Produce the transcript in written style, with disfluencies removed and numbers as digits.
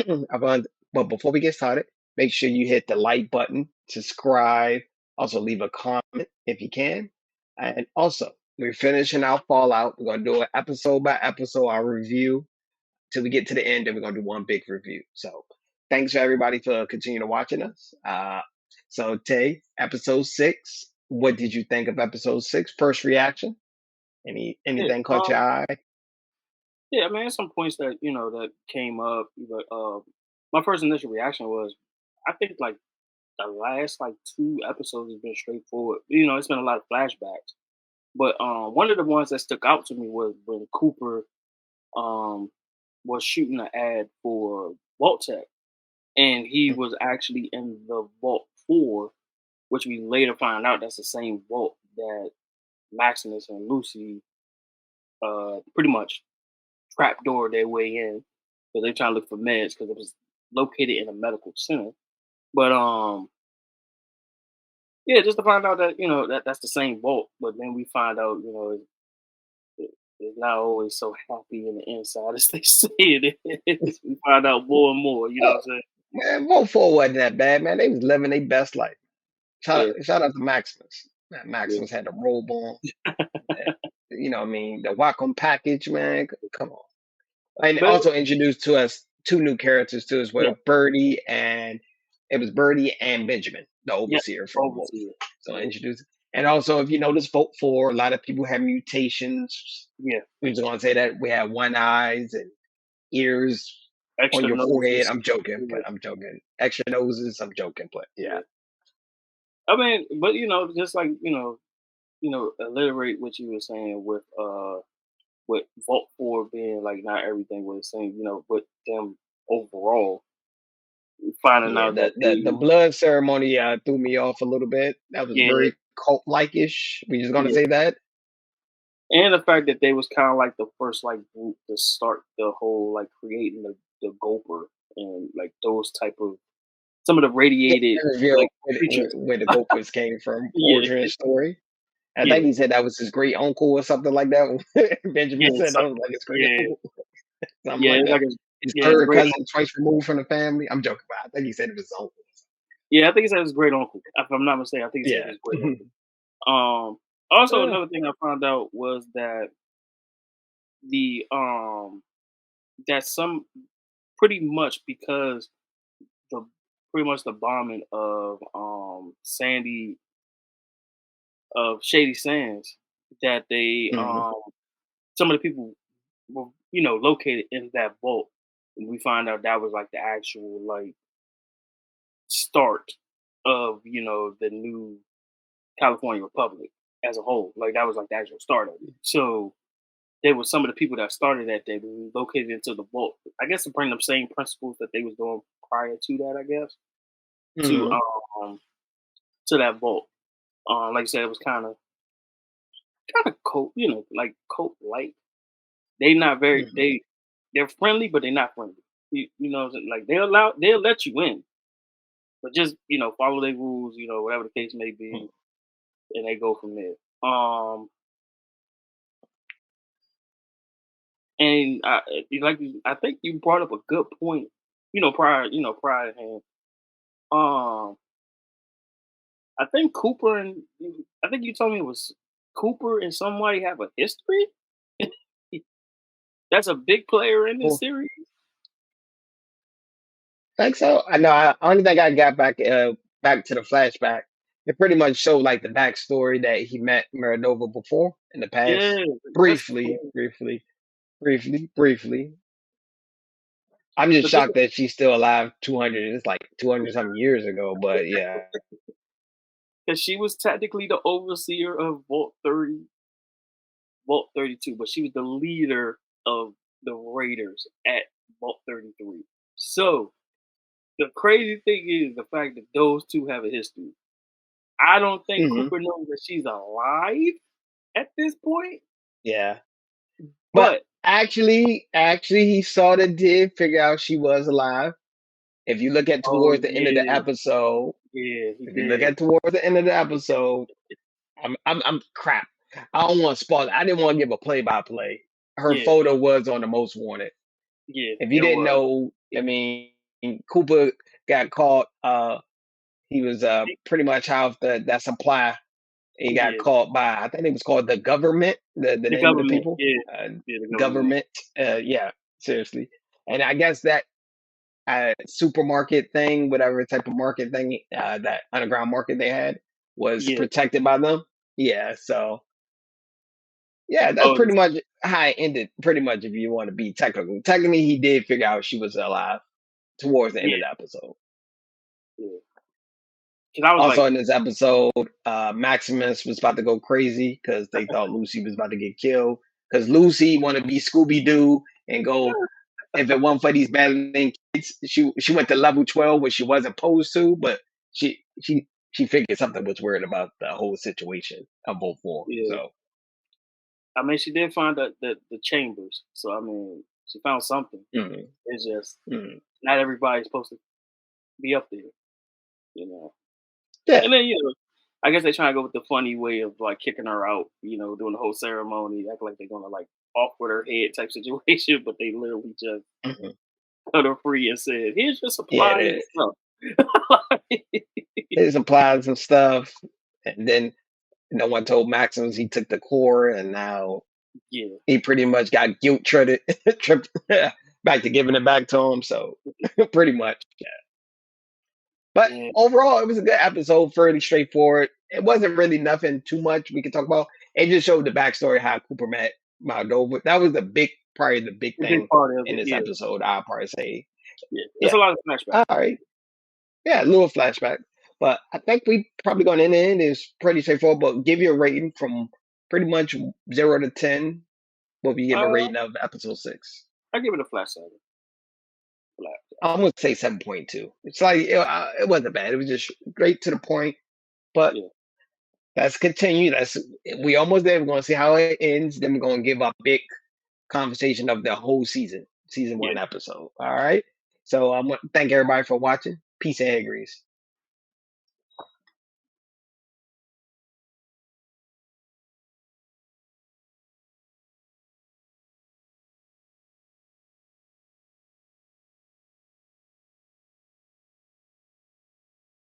but before we get started, make sure you hit the like button, subscribe, also leave a comment if you can. And also, we're finishing our Fallout. We're going to do it episode by episode, our review, till we get to the end, and we're going to do one big review. So thanks for everybody for continuing watching us. So, Tay, episode 6, what did you think of episode 6? First reaction? Yeah, Anything caught your eye? yeah. I mean, there's some points that that came up, but my first initial reaction was, I think like the last like 2 episodes has been straightforward. It's been a lot of flashbacks, but one of the ones that stuck out to me was when Cooper um was shooting an ad for Vault Tech, and he was actually in the Vault 4, which we later find out that's the same vault that Maximus and Lucy pretty much trapdoor their way in because they're trying to look for meds because it was located in a medical center. But yeah, just to find out that that's the same vault, but then we find out it's not always so happy in the inside as they say it is. We find out more and more. You know Oh, what I'm saying? man, Vote 4 wasn't that bad, man. They was living their best life. Yeah, Shout out to Maximus. Man, yeah, Maximus had the robe on. What I mean? The Wacom package, man. Come on. And but also introduced to us 2 new characters too as yeah, well. Birdie and it was Birdie and Benjamin, the yeah, overseer from Wolf. overseer. So Yeah, introduced. And also, if you notice, Vote 4, a lot of people have mutations. yeah, We just gonna say that we have one eyes and ears on extra your forehead. noses. I'm joking, Yeah, but I'm joking. Extra noses. I'm joking, but yeah. yeah. I mean, but just like alliterate what you were saying with Vault 4 being like not everything was the same, with them overall, finding Yeah, out that the they blood ceremony threw me off a little bit. That was yeah, very cult like ish. We just gonna yeah. say that. And the fact that they was kind of like the first like group to start the whole like creating the Gulper and like those type of some of the Yeah, radiated reveal like creatures. where the Gophers came from, Yeah, origin story. I yeah, think he said that was his great uncle or something like that. Benjamin yeah, said that was like his great yeah, uncle, something yeah. like It's like that. a His yeah, his third great cousin, twice removed from the family. I'm joking, but I think he said it was his uncle. yeah. I think he said his great uncle. If I'm not mistaken, I think he said Yeah. his great uncle. Also Uh, another thing I found out was that the that some pretty much because the pretty much the bombing of Sandy of Shady Sands that they mhm. some of the people were located in that vault, and we find out that was like the actual like start of the new California Republic as a whole. Like that was like the actual start of it. So there were some of the people that started that they located into the vault. I guess to bring them same principles that they was doing prior to that. I guess to Mhm. to that vault. Like I said, it was kind of cult, like cult like. They not very Mhm. they're friendly, but they're not friendly. You know, what I'm saying? Like they'll let you in, but just follow their rules. Whatever the case may be, and they go from there. And I think you brought up a good point. Prior hand. Um, I think Cooper and I think you told me it was Cooper and somebody have a history. That's a big player in this Cool. series. Think so. I know. I only think I got back to the flashback. It pretty much showed like the backstory that he met Maradova before in the past, Yeah, that's briefly, cool. briefly, briefly. I'm just But just shocked that she's still alive. 200. It's like 200 something years ago. But yeah. because she was technically the overseer of Vault 32, but she was the leader of the Raiders at Vault 33. So the crazy thing is the fact that those two have a history. I don't think Hmm. Cooper knows that she's alive at this point, Yeah. But but actually, he sort of did figure out she was alive. If you look at oh towards the end of the yeah, episode, yeah, he if you look did. at towards the end of the episode, I'm crap. I don't want to spoil it. I didn't want to give a play by play. Her Yeah, photo was on the most wanted. yeah, If you it didn't was. know, I mean, Cooper got caught. He was pretty much out that supply. He got Yeah, caught by, I think it was called the government, the the name of the government. people, Yeah, uh, yeah, the government. government. Yeah, seriously. And I guess that supermarket thing, whatever type of market thing, that underground market they had, was Yeah. protected by them. Yeah, so yeah, that's Oh, pretty much how it ended. Pretty much, if you want to be technical, technically, he did figure out she was alive towards the end yeah, of the episode. yeah. Because I was Also, like, in this episode, Maximus was about to go crazy because they thought Lucy was about to get killed. Because Lucy want to be Scooby Doo and go. If it wasn't for these battling kids, she went to level 12, which she wasn't supposed to, but she figured something was weird about the whole situation of both forms. yeah. So, I mean, she did find the chambers, so I mean, she found something. mhm, It's just mhm. not everybody's supposed to be up there, you know. Yeah, And then I guess they try to go with the funny way of like kicking her out, doing the whole ceremony, act like they're gonna like off with her head type situation, but they literally just mhm. cut her free and said, "Here's your Yeah. supplies and stuff." It supplies and stuff, and then no one told Maximus he took the core, and now Yeah, he pretty much got guilt tripped, tripped back to giving it back to him. So pretty much. But yeah, overall, it was a good episode, fairly straightforward. It wasn't really nothing too much we could talk about. It just showed the backstory how Cooper met Moldova. That was probably the big a big thing part of in it. this Yeah, episode. I'll probably say, yeah. It's yeah, a lot of flashbacks. all right, yeah, a little flashback. But I think we probably going to end it. It's pretty straightforward. But give you a rating from pretty much 0 to 10. What would you give a Uh, rating of episode 6? I give it a flat 7. Flat. I'm gonna say 7.2. It's like it wasn't bad. It was just straight to the point. But Yeah, let's continue. We almost there. We're gonna see how it ends. Then we're gonna give a big conversation of the whole season, season yeah. one episode. All right. So I want to thank everybody for watching. Peace and hair grease.